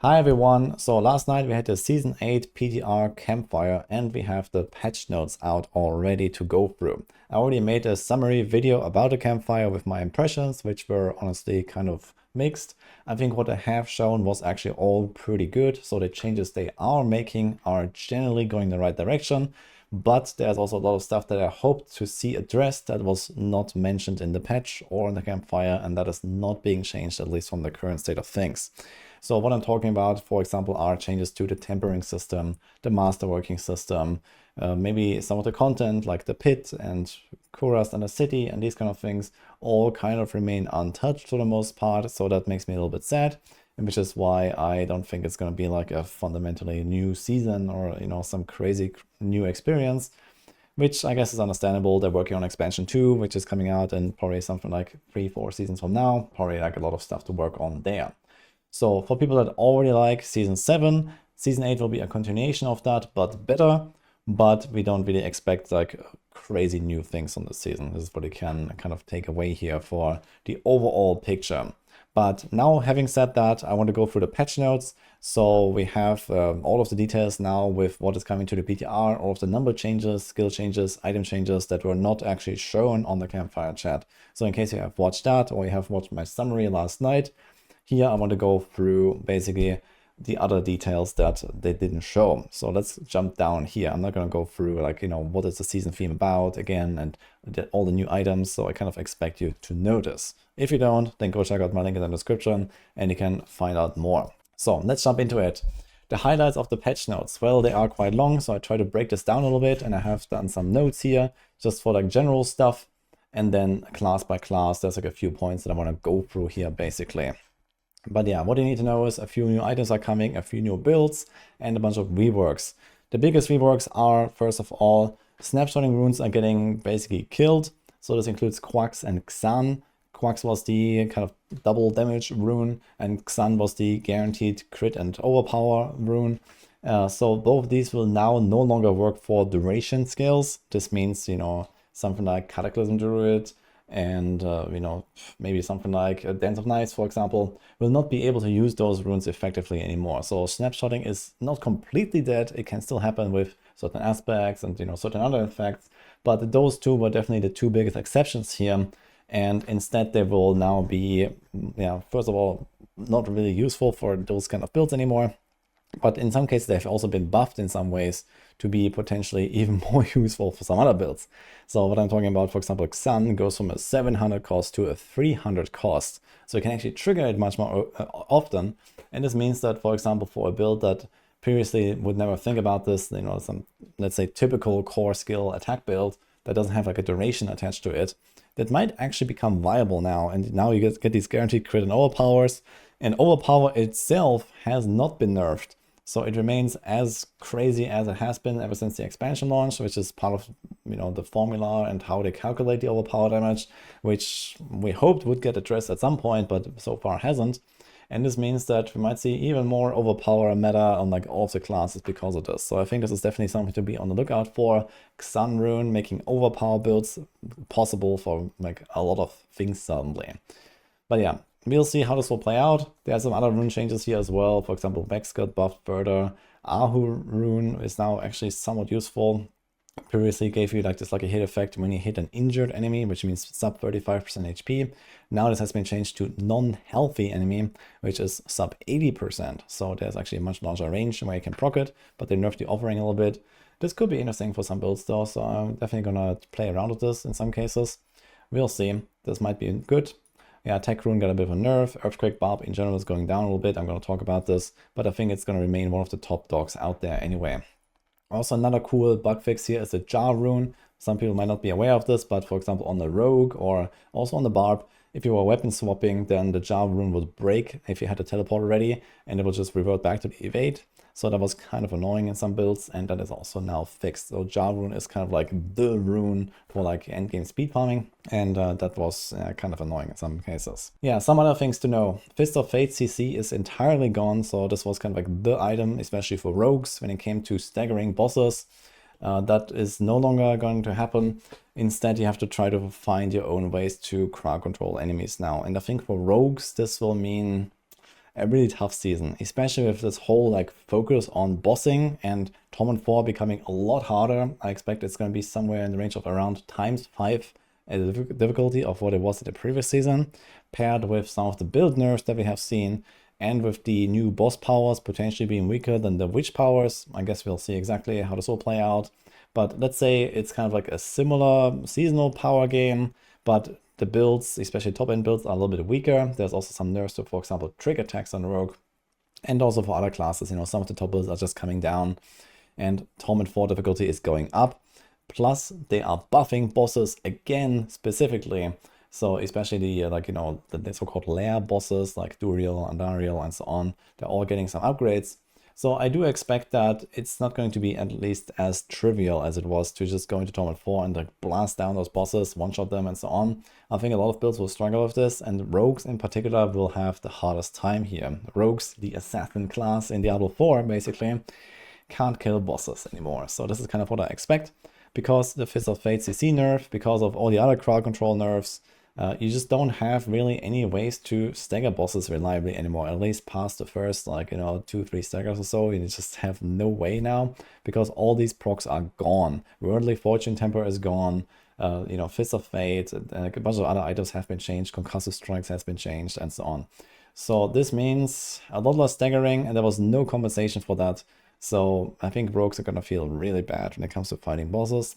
Hi everyone, so last night we had the Season 8 PTR campfire and we have the patch notes out already to go through. I already made a summary video about the campfire with my impressions, which were honestly kind of mixed. I think what I have shown was actually all pretty good, so the changes they are making are generally going the right direction. But there's also a lot of stuff that I hoped to see addressed that was not mentioned in the patch or in the campfire, and that is not being changed, at least from the current state of things. So what I'm talking about, for example, are changes to the tempering system, the masterworking system, maybe some of the content like the pit and Kuras and the city and these kind of things all kind of remain untouched for the most part. So that makes me a little bit sad, and which is why I don't think it's going to be like a fundamentally new season or, you know, some crazy new experience, which I guess is understandable. They're working on expansion 2, which is coming out in probably something like 3-4 seasons from now. Probably like a lot of stuff to work on there. So for people that already like Season 7, Season 8 will be a continuation of that, but better. But we don't really expect like crazy new things on this season. This is what you can kind of take away here for the overall picture. But now, having said that, I want to go through the patch notes. So we have all of the details now with what is coming to the PTR, all of the number changes, skill changes, item changes that were not actually shown on the campfire chat. So in case you have watched that or you have watched my summary last night, here I want to go through basically the other details that they didn't show. So let's jump down here. I'm not going to go through like, you know, what is the season theme about again and all the new items. So I kind of expect you to notice. If you don't, then go check out my link in the description and you can find out more. So let's jump into it. The highlights of the patch notes, well, they are quite long, so I try to break this down a little bit, and I have done some notes here just for like general stuff, and then class by class there's like a few points that I want to go through here basically. But yeah, what you need to know is a few new items are coming, a few new builds, and a bunch of reworks. The biggest reworks are, first of all, snapshotting runes are getting basically killed. So this includes Quax and Xan. Quax was the kind of double damage rune, and Xan was the guaranteed crit and overpower rune. So both of these will now no longer work for duration skills. This means, you know, something like Cataclysm Druid, and you know, maybe something like Dance of Nights, for example, will not be able to use those runes effectively anymore. So snapshotting is not completely dead. It can still happen with certain aspects and, you know, certain other effects, but those two were definitely the two biggest exceptions here. And instead they will now be, yeah, first of all, not really useful for those kind of builds anymore. But in some cases, they've also been buffed in some ways to be potentially even more useful for some other builds. So what I'm talking about, for example, Xan goes from a 700 cost to a 300 cost. So you can actually trigger it much more often. And this means that, for example, for a build that previously would never think about this, you know, some, let's say, typical core skill attack build that doesn't have like a duration attached to it, that might actually become viable now. And now you get these guaranteed crit and overpowers. And overpower itself has not been nerfed. So it remains as crazy as it has been ever since the expansion launch, which is part of, you know, the formula and how they calculate the overpower damage, which we hoped would get addressed at some point, but so far hasn't. And this means that we might see even more overpower meta on like all of the classes because of this. So I think this is definitely something to be on the lookout for. Xan Rune making overpower builds possible for like a lot of things suddenly. But yeah, we'll see how this will play out. There are some other rune changes here as well. For example, Vex got buffed further. Ahu rune is now actually somewhat useful. Previously gave you like this like a hit effect when you hit an injured enemy, which means sub 35% HP. Now this has been changed to non-healthy enemy, which is sub 80%. So there's actually a much larger range where you can proc it, but they nerfed the offering a little bit. This could be interesting for some builds though, so I'm definitely gonna play around with this in some cases. We'll see. This might be good. Yeah, Tech Rune got a bit of a nerf. Earthquake Barb in general is going down a little bit. I'm going to talk about this, but I think it's going to remain one of the top dogs out there anyway. Also, another cool bug fix here is the Jar Rune. Some people might not be aware of this, but for example, on the Rogue or also on the Barb, if you were weapon swapping, then the Jar Rune would break if you had a teleport already, and it will just revert back to the evade. So that was kind of annoying in some builds, and that is also now fixed. So Jar Rune is kind of like the rune for like endgame speed farming, and that was kind of annoying in some cases. Yeah, some other things to know. Fist of Fate CC is entirely gone, so this was kind of like the item, especially for rogues when it came to staggering bosses. That is no longer going to happen. Instead, you have to try to find your own ways to crowd control enemies now. And I think for rogues, this will mean a really tough season, especially with this whole like focus on bossing and Torment 4 becoming a lot harder. I expect it's going to be somewhere in the range of around ×5 the difficulty of what it was in the previous season, paired with some of the build nerfs that we have seen, and with the new boss powers potentially being weaker than the witch powers. I guess we'll see exactly how this will play out. But let's say it's kind of like a similar seasonal power game, but the builds, especially top-end builds, are a little bit weaker. There's also some nerfs to, for example, trick attacks on Rogue. And also for other classes, you know, some of the top builds are just coming down. And Torment 4 difficulty is going up. Plus, they are buffing bosses again, specifically. So especially the, like, you know, the so-called lair bosses, like Duriel, Andariel, and so on, they're all getting some upgrades. So I do expect that it's not going to be at least as trivial as it was to just go into Torment 4 and like blast down those bosses, one-shot them, and so on. I think a lot of builds will struggle with this, and Rogues in particular will have the hardest time here. Rogues, the assassin class in Diablo 4, basically, can't kill bosses anymore. So this is kind of what I expect. Because the Fist of Fate CC nerf, because of all the other crowd control nerfs, you just don't have really any ways to stagger bosses reliably anymore, at least past the first, like, you know, 2-3 staggers or so. You just have no way now, because all these procs are gone. Worldly Fortune Temper is gone, you know, Fist of Fate, and a bunch of other items have been changed, Concussive Strikes has been changed, and so on. So this means a lot less staggering, and there was no compensation for that. So I think Rogues are gonna feel really bad when it comes to fighting bosses.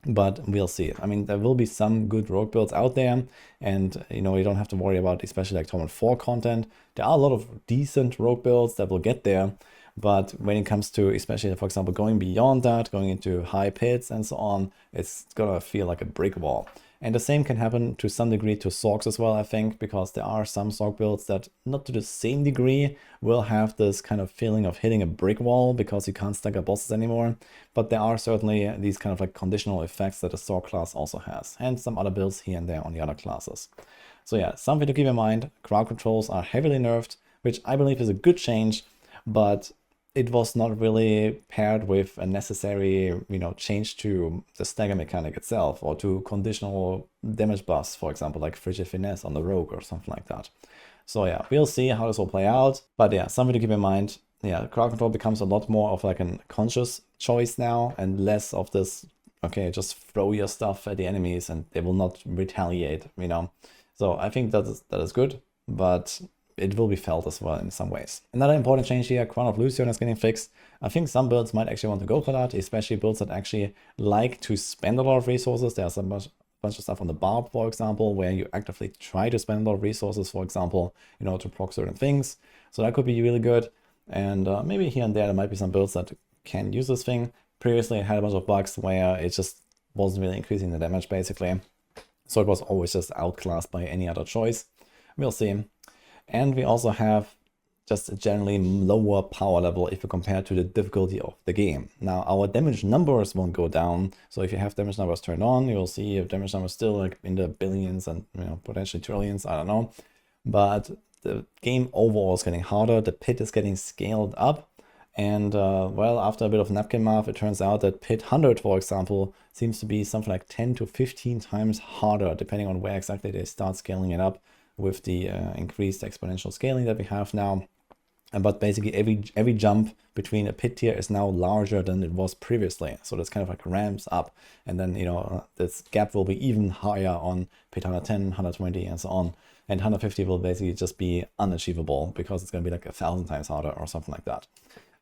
But we'll see. I mean, there will be some good rogue builds out there, and you know, you don't have to worry about especially like Torment 4 content. There are a lot of decent rogue builds that will get there, but when it comes to, especially for example, going beyond that, going into high pits and so on, it's gonna feel like a brick wall. And the same can happen to some degree to Sorcs as well, I think, because there are some Sorc builds that, not to the same degree, will have this kind of feeling of hitting a brick wall because you can't stagger bosses anymore. But there are certainly these kind of like conditional effects that the Sorc class also has, and some other builds here and there on the other classes. So yeah, something to keep in mind. Crowd controls are heavily nerfed, which I believe is a good change, but it was not really paired with a necessary, you know, change to the stagger mechanic itself, or to conditional damage buffs, for example, like Frigid Finesse on the Rogue or something like that. So yeah, we'll see how this will play out. But yeah, something to keep in mind. Yeah, crowd control becomes a lot more of like a conscious choice now, and less of this, okay, just throw your stuff at the enemies and they will not retaliate, you know. So I think that is good, but it will be felt as well in some ways. Another important change here, Crown of Lucion is getting fixed. I think some builds might actually want to go for that, especially builds that actually like to spend a lot of resources. There's a bunch of stuff on the Barb, for example, where you actively try to spend a lot of resources, for example, you know, to proc certain things. So that could be really good. And maybe here and there might be some builds that can use this thing. Previously, it had a bunch of bugs where it just wasn't really increasing the damage, basically. So it was always just outclassed by any other choice. We'll see. And we also have just a generally lower power level if you compare to the difficulty of the game. Now, our damage numbers won't go down. So if you have damage numbers turned on, you'll see if damage numbers still like in the billions and, you know, potentially trillions, I don't know. But the game overall is getting harder. The pit is getting scaled up. And well, after a bit of napkin math, it turns out that pit 100, for example, seems to be something like 10 to 15 times harder, depending on where exactly they start scaling it up with the increased exponential scaling that we have now. But basically every jump between a pit tier is now larger than it was previously. So this kind of like ramps up, and then, you know, this gap will be even higher on pit 110, 120, and so on. And 150 will basically just be unachievable because it's going to be like 1,000 times harder or something like that.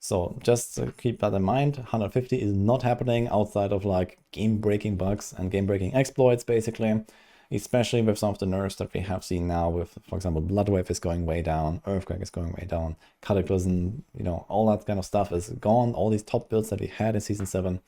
So just keep that in mind. 150 is not happening outside of like game-breaking bugs and game-breaking exploits, basically. Especially with some of the nerfs that we have seen now with, for example, Bloodwave is going way down, Earthquake is going way down, Cataclysm, you know, all that kind of stuff is gone. All these top builds that we had in Season 7.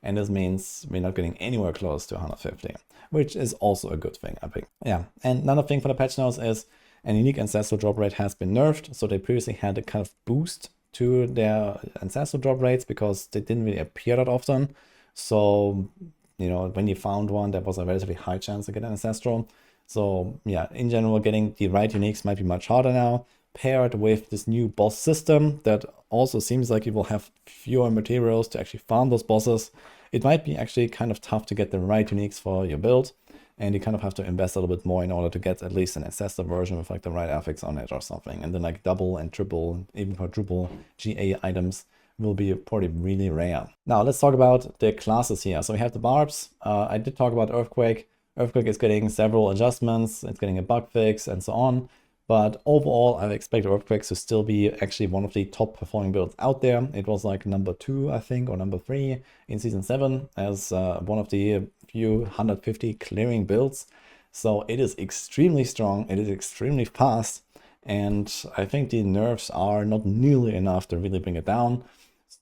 And this means we're not getting anywhere close to 150, which is also a good thing, I think. Yeah, and another thing for the patch notes is an unique ancestral drop rate has been nerfed. So they previously had a kind of boost to their ancestral drop rates because they didn't really appear that often. So, you know, when you found one, there was a relatively high chance to get an ancestral. So yeah, in general, getting the right uniques might be much harder now, paired with this new boss system that also seems like you will have fewer materials to actually farm those bosses. It might be actually kind of tough to get the right uniques for your build. and you kind of have to invest a little bit more in order to get at least an ancestor version with like the right affix on it or something. And then like double and triple, even quadruple GA items will be probably really rare. Now let's talk about the classes here. So we have the Barbs. I did talk about Earthquake. Earthquake is getting several adjustments, it's getting a bug fix and so on. But overall, I expect Earthquakes to still be actually one of the top performing builds out there. It was like number 2, I think, or number 3 in Season 7 as one of the few 150 clearing builds. So it is extremely strong, it is extremely fast, and I think the nerfs are not nearly enough to really bring it down.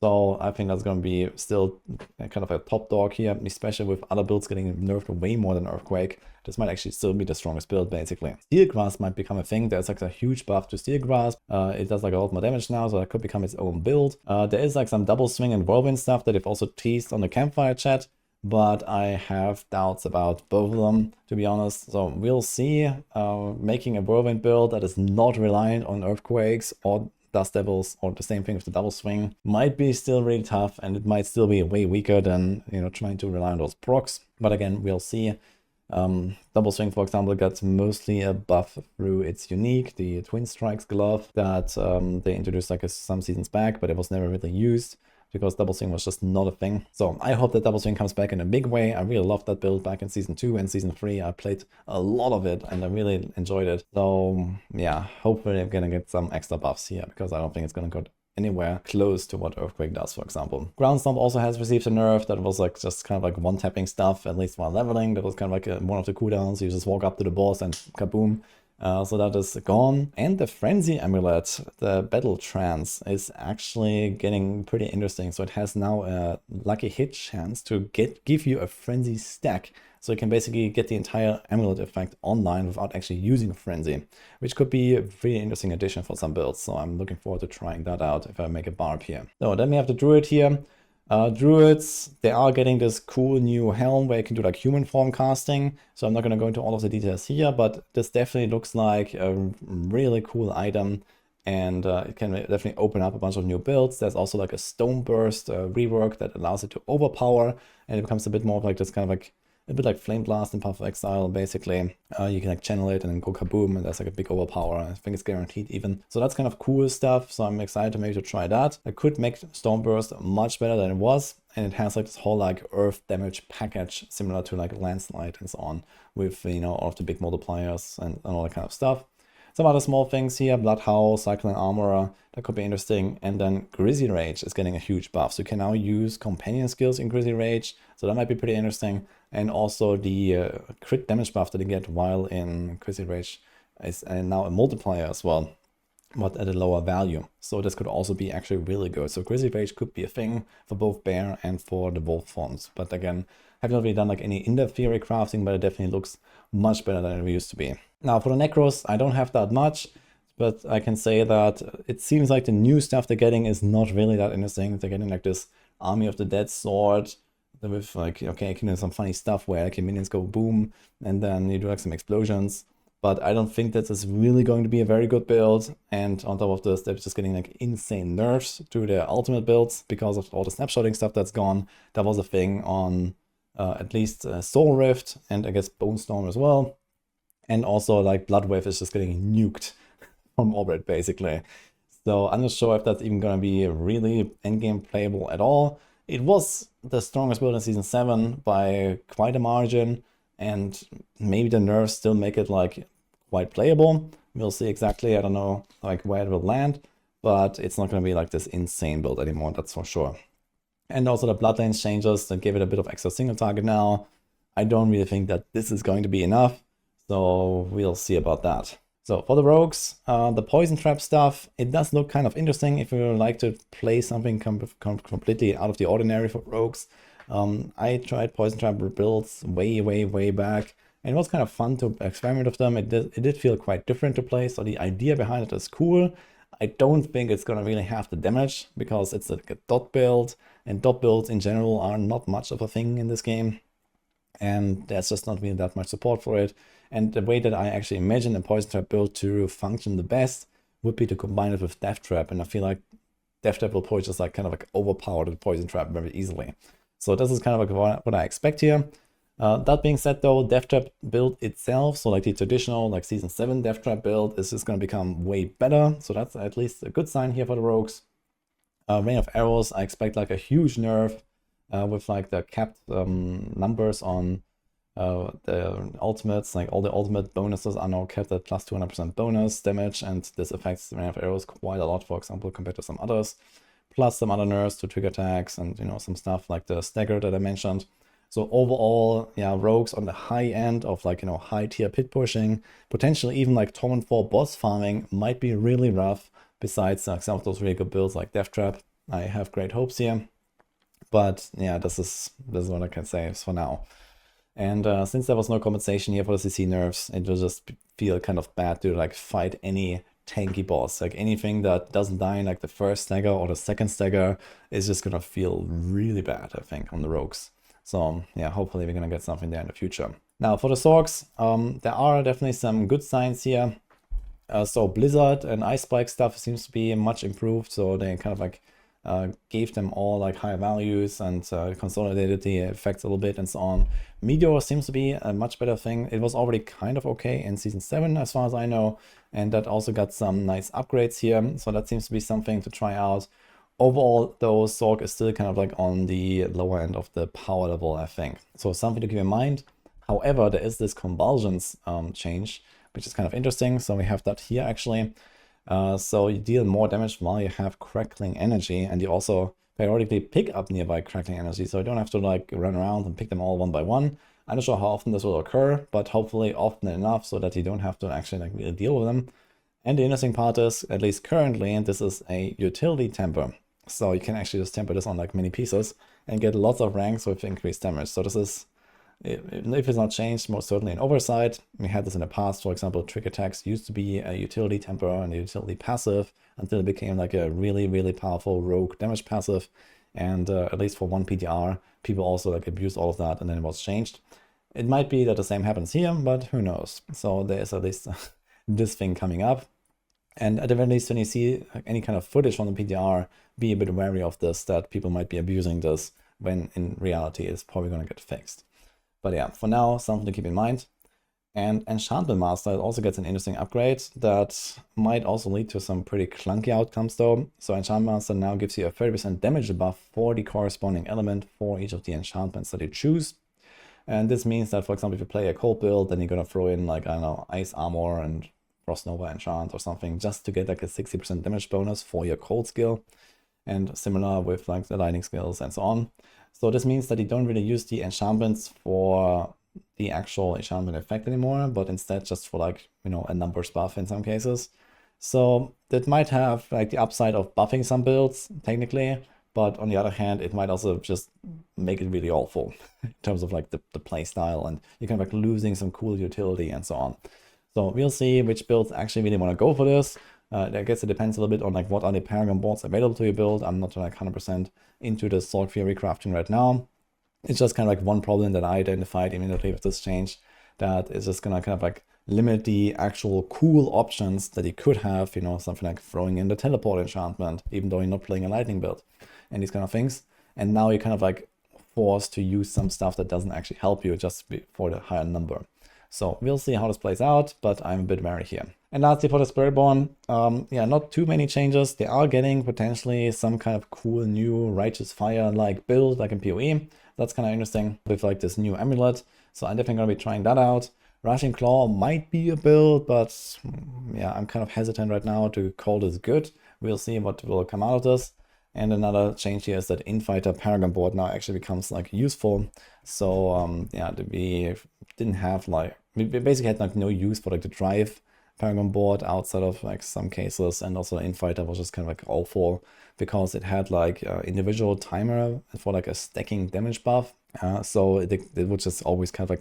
So I think that's going to be still kind of a top dog here, especially with other builds getting nerfed way more than Earthquake. This might actually still be the strongest build, basically. Steelgrass might become a thing. There's like a huge buff to Steelgrass. It does like a lot more damage now, so that could become its own build. There is like some double swing and whirlwind stuff that they've also teased on the campfire chat, but I have doubts about both of them, to be honest. So we'll see. Making a whirlwind build that is not reliant on Earthquakes or Dust Devils, or the same thing with the double swing, might be still really tough, and it might still be way weaker than, you know, trying to rely on those procs. But again, we'll see. Double swing, for example, got mostly a buff through its unique, the Twin Strikes glove that they introduced like some seasons back, but it was never really used because double swing was just not a thing. So I hope that double swing comes back in a big way. I really loved that build back in Season 2 and Season 3. I played a lot of it and I really enjoyed it. So yeah, hopefully I'm gonna get some extra buffs here, because I don't think it's gonna go anywhere close to what Earthquake does, for example. Ground Stomp also has received a nerf that was like just kind of like one-tapping stuff, at least while leveling. That was kind of like one of the cooldowns. You just walk up to the boss and kaboom. So that is gone. And the Frenzy Amulet, the Battle Trance, is actually getting pretty interesting. So it has now a lucky hit chance to give you a Frenzy stack. So you can basically get the entire amulet effect online without actually using Frenzy, which could be a really interesting addition for some builds. So I'm looking forward to trying that out if I make a Barb here. So then we have the Druid here. Druids, they are getting this cool new helm where you can do like human form casting. So I'm not going to go into all of the details here, but this definitely looks like a really cool item, and it can definitely open up a bunch of new builds. There's also like a Stone Burst rework that allows it to overpower, and it becomes a bit more of like this kind of like a bit like Flame Blast in Path of Exile, basically. You can like channel it and then go kaboom, and there's like a big overpower. I think it's guaranteed even. So that's kind of cool stuff. So I'm excited to maybe to try that. I could make Stormburst much better than it was, and it has like this whole like earth damage package similar to like Landslide and so on, with, you know, all of the big multipliers and all that kind of stuff. Some other small things here, Bloodhowl, Cyclone Armorer, that could be interesting. And then Grizzy Rage is getting a huge buff. So you can now use companion skills in Grizzy Rage. So that might be pretty interesting. And also the crit damage buff that you get while in Grizzy Rage is now a multiplier as well, but at a lower value. So this could also be actually really good. So Grizzy Rage could be a thing for both bear and for the wolf forms. But again, I have not really done like any in-depth theory crafting, but it definitely looks much better than it used to be. Now for the Necros, I don't have that much, but I can say that it seems like the new stuff they're getting is not really that interesting. They're getting like this Army of the Dead sword with like, okay, you can do some funny stuff where like your minions go boom and then you do like some explosions. But I don't think that is really going to be a very good build. And on top of this, they're just getting like insane nerfs to their ultimate builds because of all the snapshotting stuff that's gone. That was a thing on at least Soul Rift, and I guess Bone Storm as well. And also like Bloodwave is just getting nuked from orbit, basically. So I'm not sure if that's even going to be really endgame playable at all. It was the strongest build in Season 7 by quite a margin, and maybe the nerfs still make it like quite playable. We'll see exactly. I don't know like where it will land, but it's not going to be like this insane build anymore, that's for sure. And also the Bloodlanes changes that give it a bit of extra single target now. I don't really think that this is going to be enough, so we'll see about that. So for the rogues, the poison trap stuff, it does look kind of interesting if you like to play something completely out of the ordinary for rogues. I tried poison trap builds way back, and it was kind of fun to experiment with them. It did feel quite different to play, so the idea behind it is cool. I don't think it's gonna really have the damage because it's like a dot build, and dot builds in general are not much of a thing in this game, and there's just not really that much support for it. And the way that I actually imagine a poison trap build to function the best would be to combine it with death trap, and I feel like death trap will probably just like kind of like overpower the poison trap very easily. So this is kind of like what I expect here. That being said though, Death Trap build itself, so like the traditional like Season 7 Death Trap build is just going to become way better. So that's at least a good sign here for the rogues. Rain of Arrows, I expect like a huge nerf with like the capped numbers on the ultimates. Like all the ultimate bonuses are now capped at plus 200% bonus damage, and this affects Rain of Arrows quite a lot, for example, compared to some others. Plus some other nerfs to trigger attacks and, you know, some stuff like the stagger that I mentioned. So overall, yeah, rogues on the high end of like, you know, high tier pit pushing, potentially even like Torment 4 boss farming might be really rough. Besides some of those really good builds like Death Trap, I have great hopes here. But yeah, this is what I can say for now. And since there was no compensation here for the CC nerfs, it will just feel kind of bad to like fight any tanky boss. Like anything that doesn't die in like the first stagger or the second stagger is just gonna feel really bad, I think, on the rogues. So yeah, hopefully we're gonna get something there in the future. Now for the Sorcs, there are definitely some good signs here. So Blizzard and Ice Spike stuff seems to be much improved. So they kind of like gave them all like higher values and consolidated the effects a little bit and so on. Meteor seems to be a much better thing. It was already kind of okay in Season 7 as far as I know, and that also got some nice upgrades here, so that seems to be something to try out. Overall though, Sorc is still kind of like on the lower end of the power level, I think. So something to keep in mind. However, there is this convulsions change, which is kind of interesting. So we have that here actually. So you deal more damage while you have crackling energy, and you also periodically pick up nearby crackling energy, so you don't have to like run around and pick them all one by one. I'm not sure how often this will occur, but hopefully often enough so that you don't have to actually like really deal with them. And the interesting part is, at least currently, this is a utility temper. So you can actually just temper this on like many pieces and get lots of ranks with increased damage. So this is, if it's not changed, most certainly an oversight. We had this in the past, for example, trick attacks used to be a utility temper and a utility passive until it became like a really, really powerful rogue damage passive. And at least for one PTR, people also like abused all of that, and then it was changed. It might be that the same happens here, but who knows? So there's at least this thing coming up. And at the very least, when you see any kind of footage from the PTR, be a bit wary of this, that people might be abusing this, when in reality it's probably going to get fixed. But yeah, for now, something to keep in mind. And Enchantment Master also gets an interesting upgrade that might also lead to some pretty clunky outcomes though. So Enchantment Master now gives you a 30% damage buff for the corresponding element for each of the enchantments that you choose. And this means that, for example, if you play a cold build, then you're going to throw in like, I don't know, Ice Armor and Frost Nova Enchant or something, just to get like a 60% damage bonus for your cold skill. And similar with like the lightning skills and so on. So this means that you don't really use the enchantments for the actual enchantment effect anymore, but instead just for like, you know, a numbers buff in some cases. So that might have like the upside of buffing some builds technically, but on the other hand, it might also just make it really awful in terms of like the play style, and you're kind of like losing some cool utility and so on. So we'll see which builds actually really want to go for this. I guess it depends a little bit on like what are the Paragon boards available to you build. I'm not like 100% into the Sorc Fury crafting right now. It's just kind of like one problem that I identified immediately with this change, that is just gonna kind of like limit the actual cool options that you could have, you know, something like throwing in the teleport enchantment, even though you're not playing a lightning build and these kind of things. And now you're kind of like forced to use some stuff that doesn't actually help you just for the higher number. So we'll see how this plays out, but I'm a bit wary here. And lastly, for the Spiritborn, yeah, not too many changes. They are getting potentially some kind of cool new Righteous Fire-like build, like in PoE. That's kind of interesting with like this new amulet. So I'm definitely going to be trying that out. Rushing Claw might be a build, but yeah, I'm kind of hesitant right now to call this good. We'll see what will come out of this. And another change here is that Infighter Paragon board now actually becomes like useful. So yeah, we didn't have like, we basically had like no use for like the drive Paragon board outside of like some cases, and also Infighter was just kind of like awful because it had like individual timer for like a stacking damage buff. So it would just always kind of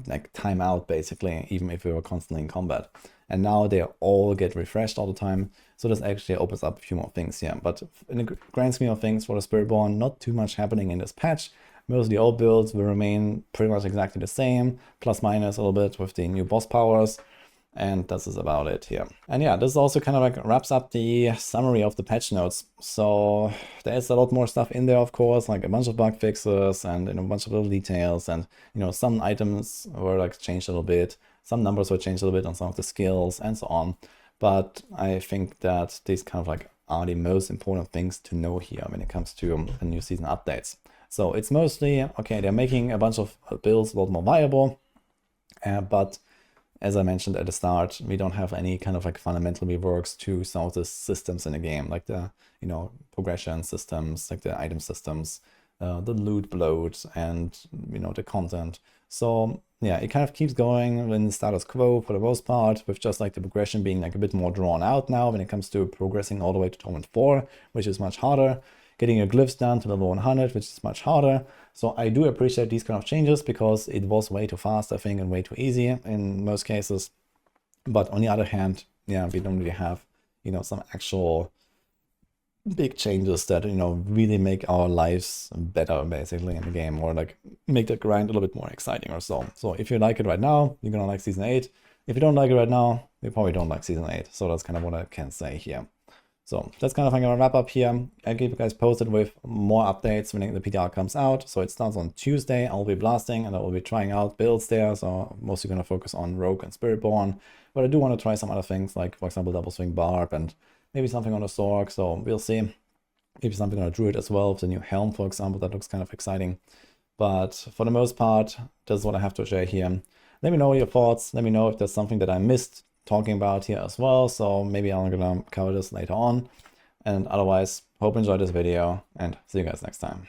like time out basically, even if we were constantly in combat. And now they all get refreshed all the time. So this actually opens up a few more things here. But in the grand scheme of things for the Spiritborn, not too much happening in this patch. Most of the old builds will remain pretty much exactly the same, plus minus a little bit with the new boss powers. And this is about it here. And yeah, this also kind of like wraps up the summary of the patch notes. So there's a lot more stuff in there, of course, like a bunch of bug fixes and a bunch of little details, and some items were like changed a little bit, some numbers were changed a little bit on some of the skills and so on. But I think that these kind of like are the most important things to know here when it comes to the new season updates. So it's mostly, okay, they're making a bunch of builds a lot more viable, but as I mentioned at the start, we don't have any kind of like fundamental reworks to some of the systems in the game, like the, progression systems, like the item systems, the loot bloat, and, the content. So yeah, it kind of keeps going in status quo for the most part, with just like the progression being like a bit more drawn out now when it comes to progressing all the way to Torment 4, which is much harder. Getting your glyphs down to level 100, which is much harder. So I do appreciate these kind of changes because it was way too fast, I think, and way too easy in most cases. But on the other hand, yeah, we don't really have, some actual big changes that, really make our lives better, basically, in the game, or like make the grind a little bit more exciting or so. So if you like it right now, you're gonna like Season 8. If you don't like it right now, you probably don't like Season 8. So that's kind of what I can say here. So that's kind of like a wrap up here. I'll keep you guys posted with more updates when the PTR comes out. So it starts on Tuesday. I'll be blasting and I will be trying out builds there. So I'm mostly going to focus on Rogue and Spiritborn. But I do want to try some other things, like, for example, Double Swing Barb and maybe something on the Sorc. So we'll see. Maybe something on a Druid as well, with the new helm, for example. That looks kind of exciting. But for the most part, this is what I have to share here. Let me know your thoughts. Let me know if there's something that I missed talking about here as well, so maybe I'm gonna cover this later on. And otherwise, hope you enjoyed this video and see you guys next time.